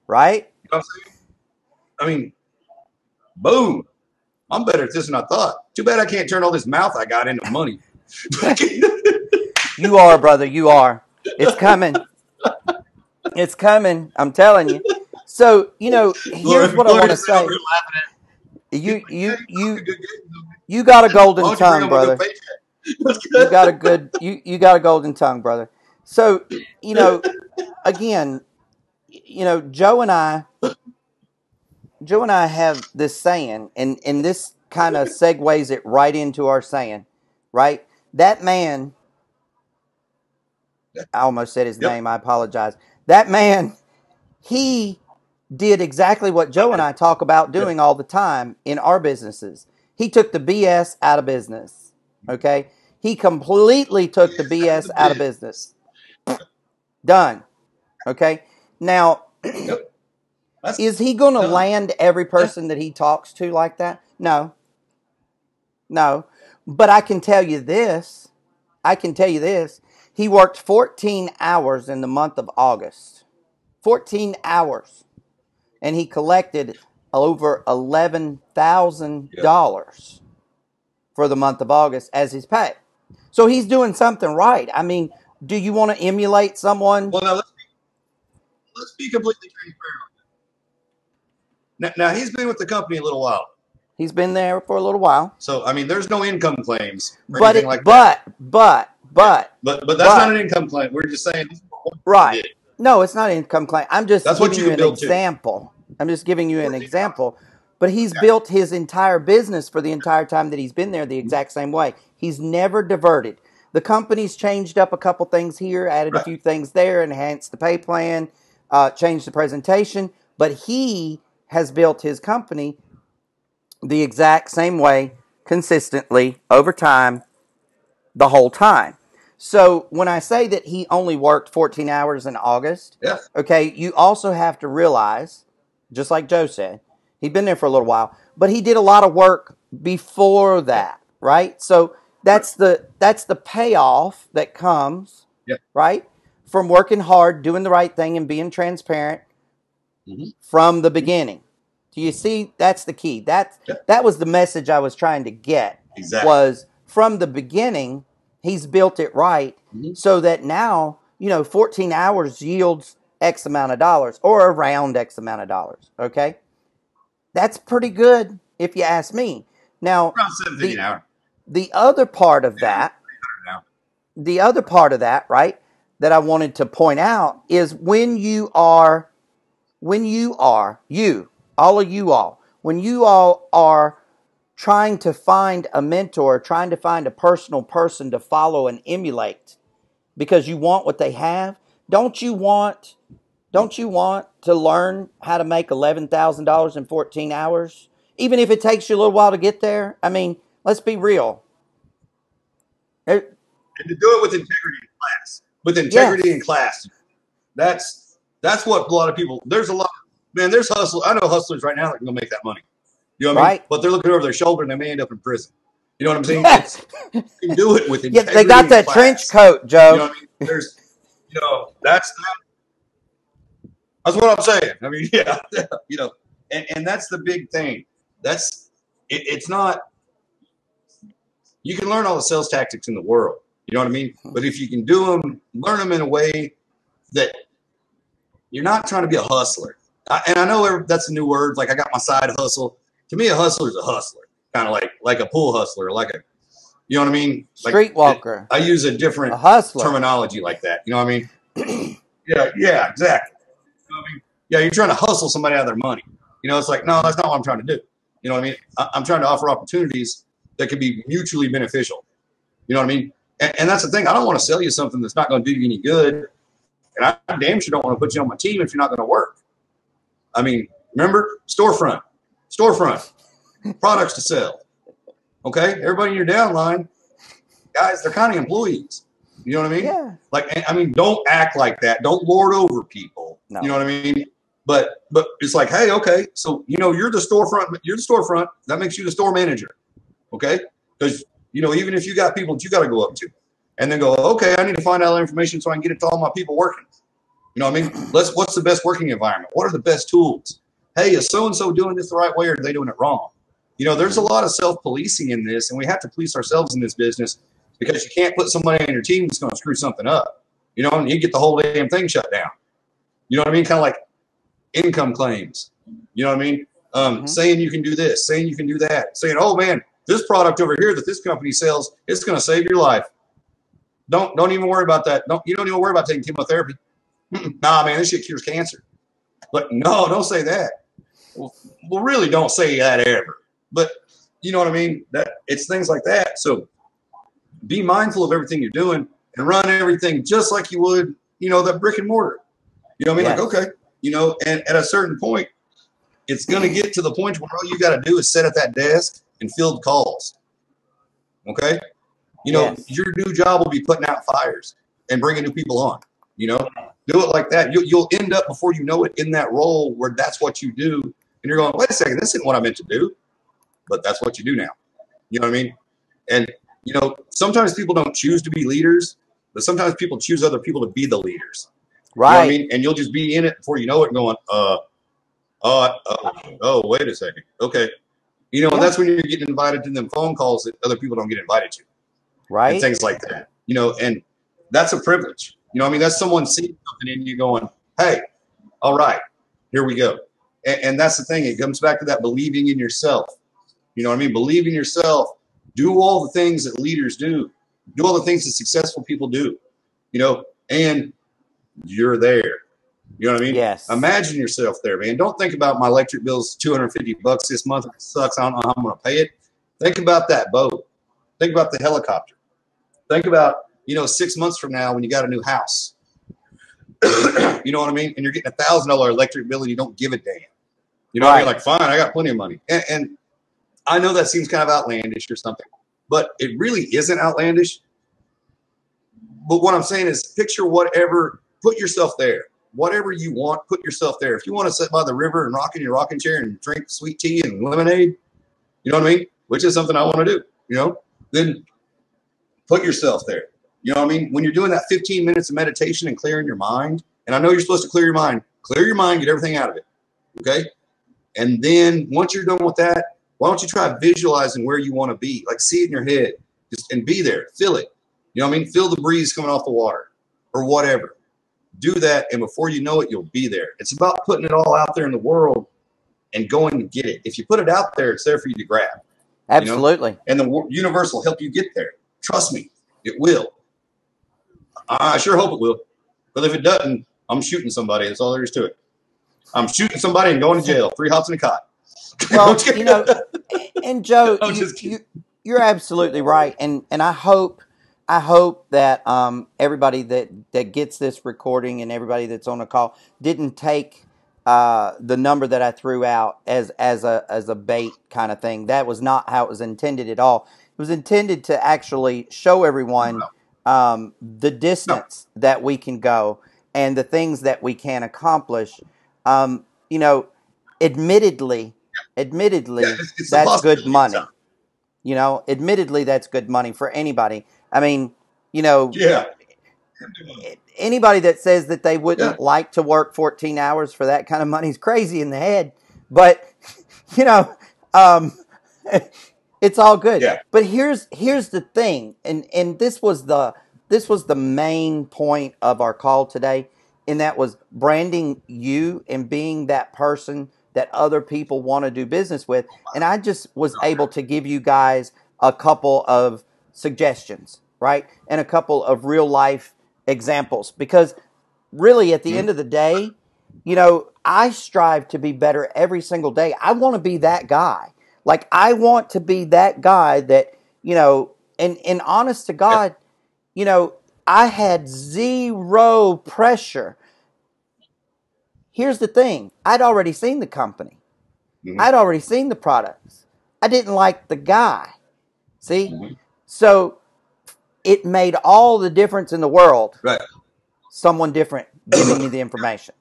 Right. You know what I'm saying? I mean, boom. I'm better at this than I thought. Too bad I can't turn all this mouth I got into money. You are, brother. You are. It's coming. It's coming. I'm telling you. So, here's what I want to say. You got a golden tongue, brother. You got a golden tongue, brother. So, again, Joe and I have this saying, and this kind of segues it right into our saying, right? That man, I almost said his name. I apologize. That man, he did exactly what Joe and I talk about doing all the time in our businesses. He took the BS out of business. Okay? He completely took the BS out of business. Done. Okay? Now, is he going to land every person that he talks to like that? No. No. But I can tell you this. He worked 14 hours in the month of August. 14 hours. And he collected over $11,000 for the month of August as his pay. So he's doing something right. I mean, do you want to emulate someone? Well, now let's be completely transparent. Now he's been with the company a little while. He's been there for a little while. So I mean, there's no income claims or anything like that. But that's not an income claim. We're just saying, right? No, it's not an income claim. I'm just giving you an example. But he's built his entire business for the entire time that he's been there the exact same way. He's never diverted. The company's changed up a couple things here, added a few things there, enhanced the pay plan, changed the presentation. But he has built his company the exact same way, consistently, over time, the whole time. So when I say that he only worked 14 hours in August, okay, you also have to realize, just like Joe said, he'd been there for a little while, but he did a lot of work before that, right? So that's the payoff that comes, right, from working hard, doing the right thing, and being transparent from the beginning. Do you see? That's the key. That was the message I was trying to get. Exactly. Was from the beginning, he's built it right so that now, 14 hours yields X amount of dollars or around X amount of dollars. Okay? That's pretty good if you ask me. Now, around 17 an hour. The other part of that, right, that I wanted to point out is when you all are trying to find a mentor, trying to find a personal person to follow and emulate because you want what they have, don't you want Don't you want to learn how to make $11,000 in 14 hours? Even if it takes you a little while to get there? I mean, let's be real. There- And to do it with integrity in class. With integrity in yes, class. That's what a lot of people, there's a lot, man, there's hustle. I know hustlers right now that can go make that money. You know what I mean? right? But they're looking over their shoulder and they may end up in prison. You know what I'm saying? Yeah, You can do it with yeah, they integrity got in that trench class. coat, You know Joe. what I mean? That's what I'm saying. I mean, yeah, and that's the big thing. It's not, you can learn all the sales tactics in the world. You know what I mean? But if you can do them, learn them in a way that you're not trying to be a hustler. And I know that's a new word. Like I got my side hustle. To me, a hustler is a hustler, kind of like a pool hustler, you know what I mean? Streetwalker, I use a a different hustler. terminology like that. You know what I mean? Yeah, exactly. You know what I mean? Yeah, you're trying to hustle somebody out of their money. It's like, no, that's not what I'm trying to do. You know what I mean? I'm trying to offer opportunities that can be mutually beneficial. You know what I mean? And that's the thing. I don't want to sell you something that's not going to do you any good. And I damn sure don't want to put you on my team if you're not going to work. I mean, remember, storefront, products to sell. Okay, everybody in your downline, guys, they're kind of employees. You know what I mean? Yeah. Like, I mean, don't act like that. Don't lord over people. No. You know what I mean? But it's like, hey, okay, so you're the storefront. You're the storefront. That makes you the store manager. Okay, because even if you got people that you got to go up to, and then go, okay, I need to find out that information so I can get it to all my people working. You know what I mean? What's the best working environment? What are the best tools? Hey, is so-and-so doing this the right way or are they doing it wrong? There's a lot of self-policing in this, and we have to police ourselves in this business because you can't put somebody on your team that's going to screw something up. And you get the whole damn thing shut down. You know what I mean? Kind of like income claims. You know what I mean? Saying you can do this, saying you can do that, saying, oh man, this product over here that this company sells, it's going to save your life. Don't even worry about that. You don't even worry about taking chemotherapy. Nah, man, this shit cures cancer. But no, don't say that. Well, really don't say that ever. But you know what I mean? That it's things like that. So be mindful of everything you're doing and run everything just like you would, that brick and mortar. You know what I mean? Yes. Like, okay, and at a certain point, it's going to get to the point where all you got to do is sit at that desk and field calls. Okay? Yes. Your new job will be putting out fires and bringing new people on. Do it like that. You'll end up before you know it in that role where that's what you do. And you're going, wait a second, this isn't what I meant to do. But that's what you do now. You know what I mean? And, sometimes people don't choose to be leaders, but sometimes people choose other people to be the leaders. Right. You know what I mean? And you'll just be in it before you know it going, wait a second. Okay. And that's when you're getting invited to them phone calls that other people don't get invited to. Right. And things like that. And that's a privilege. I mean, that's someone seeing something in you going, hey, all right, here we go. And that's the thing. It comes back to that believing in yourself. You know what I mean? Believe in yourself. Do all the things that leaders do. Do all the things that successful people do. And you're there. You know what I mean? Yes. Imagine yourself there, man. Don't think about my electric bill's $250 this month. It sucks. I don't know how I'm going to pay it. Think about that boat. Think about the helicopter. Think about, 6 months from now when you got a new house. You know what I mean? And you're getting $1,000 electric bill and you don't give a damn. You know what I mean? Like, fine, I got plenty of money. And I know that seems kind of outlandish or something, but it really isn't outlandish. But what I'm saying is picture whatever, put yourself there. Whatever you want, put yourself there. If you want to sit by the river and rock in your rocking chair and drink sweet tea and lemonade, you know what I mean? Which is something I want to do, then put yourself there. You know what I mean? When you're doing that 15 minutes of meditation and clearing your mind, and I know you're supposed to clear your mind, get everything out of it. Okay. And then once you're done with that, why don't you try visualizing where you want to be? Like see it in your head and be there, feel it. You know what I mean? Feel the breeze coming off the water or whatever. Do that. And before you know it, you'll be there. It's about putting it all out there in the world and going to get it. If you put it out there, it's there for you to grab. Absolutely. And the universe will help you get there. Trust me, it will. I sure hope it will. But if it doesn't, I'm shooting somebody. That's all there is to it. I'm shooting somebody and going to jail. 3 hots in a cot. Well, and Joe, you're absolutely right. And I hope I hope that everybody that gets this recording and everybody that's on the call didn't take the number that I threw out as a bait kind of thing. That was not how it was intended at all. It was intended to actually show everyone the No. distance that we can go and the things that we can accomplish. You know, admittedly, Yeah, it's a that's good possibility. It's money. You know, admittedly, that's good money for anybody. I mean, you know, yeah. anybody that says that they Yeah. wouldn't like to work 14 hours for that kind of money is crazy in the head. But, you know, um, it's all good. Yeah. But here's the thing, and this was the main point of our call today, and that was branding you and being that person that other people want to do business with. And I just was able to give you guys a couple of suggestions, right? And a couple of real life examples, because really at the Mhm. end of the day, you know, I strive to be better every single day. I want to be that guy. Like, I want to be that guy that, you know, and honest to Yeah. God, you know, I had zero pressure. Here's the thing. I'd already seen the company. Mhm. I'd already seen the products. I didn't like the guy. See? Mhm. So it made all the difference in the world. Right. Someone different giving me the information.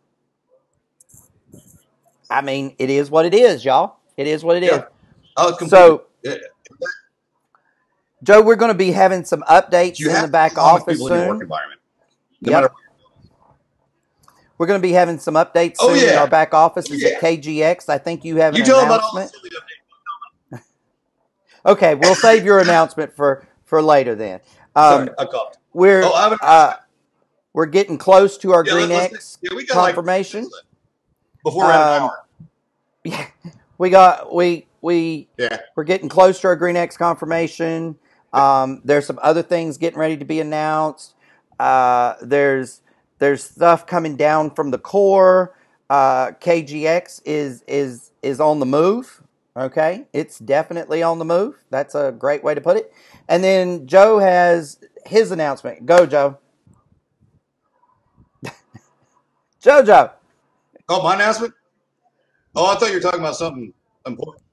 I mean, it is what it is, y'all. It is what it is. Yeah. Oh, completely. So, Yeah. Joe, we're going to be having some updates You in have the to get back along with office people in your work soon. environment. No matter. Yep. We're going to be having some updates Oh soon in our yeah. back Oh offices at yeah. KGX. I think you have an You tell them about all the announcement. silly updates. Okay, we'll save your announcement for later then. Sorry, I caught. Oh, We're I have an announcement. we're getting close to our Yeah, Green let's. X Yeah, we got like 10 minutes confirmation. left before we're at an Um, hour. yeah, we're getting close to our Green X confirmation. There's some other things getting ready to be announced. There's stuff coming down from the core. KGX is on the move. Okay, it's definitely on the move. That's a great way to put it. And then Joe has his announcement. Go, Joe. Joe. Oh, my announcement. Oh, I thought you were talking about something important.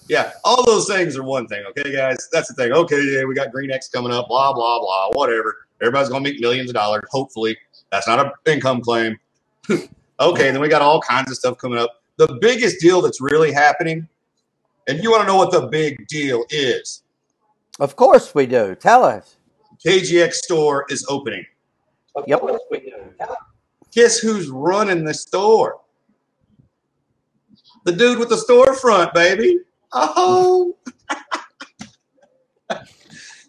Yeah, all those things are one thing, okay, guys? That's the thing. Okay, yeah, we got Green X coming up, blah, blah, blah, whatever. Everybody's going to make millions of dollars, hopefully. That's not an income claim. Okay, then we got all kinds of stuff coming up. The biggest deal that's really happening, and you want to know what the big deal is, Of course we do. Tell us. KGX store is opening. Yep. Guess who's running the store? The dude with the storefront, baby. Oh.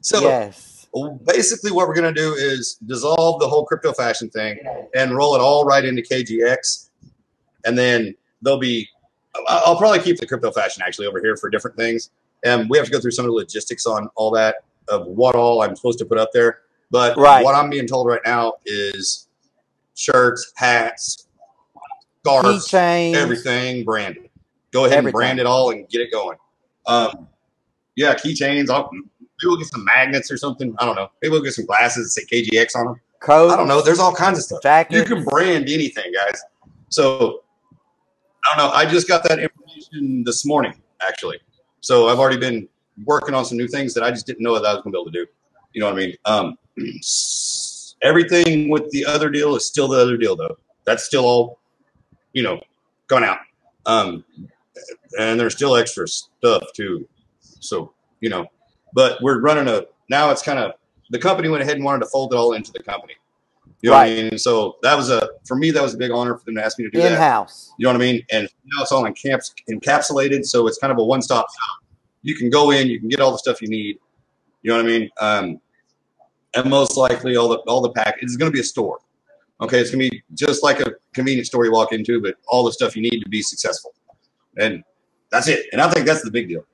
So Yes. basically what we're going to do is dissolve the whole crypto fashion thing and roll it all right into KGX. And then there'll be, I'll probably keep the crypto fashion actually over here for different things. And we have to go through some of the logistics on all that of what all I'm supposed to put up there. But Right. what I'm being told right now is shirts, hats, scarves, Keychains. everything branded. Go ahead and brand it all and get it going. Yeah, keychains. Maybe we'll get some magnets or something. I don't know. Maybe we'll get some glasses that say KGX on them. Coats. I don't know. There's all kinds of stuff. Jackets. You can brand anything, guys. So I don't know. I just got that information this morning, actually. So I've already been working on some new things that I just didn't know that I was going to be able to do. You know what I mean? Everything with the other deal is still the other deal, though. That's still all, going out. And there's still extra stuff too. So, but we're running now it's kind of, the company went ahead and wanted to fold it all into the company. You know what I mean? So for me, that was a big honor for them to ask me to do that. In-house. You know what I mean? And now it's all encapsulated. So it's kind of a one-stop shop. You can go in, you can get all the stuff you need. You know what I mean? And most likely all the pack, it's going to be a store. Okay. It's going to be just like a convenience store you walk into, but all the stuff you need to be successful. And that's it. And I think that's the big deal.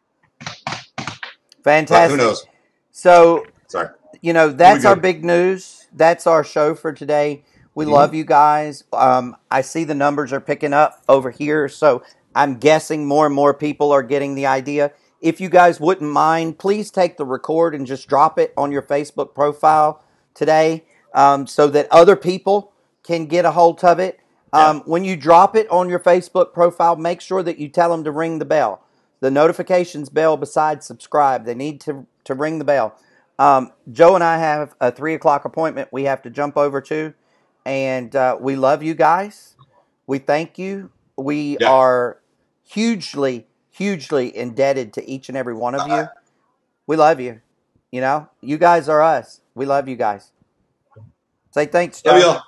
Fantastic. But who knows? So, sorry. That's our big news. That's our show for today. We love you guys. I see the numbers are picking up over here. So I'm guessing more and more people are getting the idea. if you guys wouldn't mind, please take the record and just drop it on your Facebook profile today, so that other people can get a hold of it. Yeah. When you drop it on your Facebook profile, make sure that you tell them to ring the bell, the notifications bell besides subscribe. They need to ring the bell. Joe and I have a 3 o'clock appointment we have to jump over to, and we love you guys. We thank you. We Yeah. are hugely, hugely indebted to each and every one of you. We love you. You know, you guys are us. We love you guys. Say thanks, Love Joe. y'all.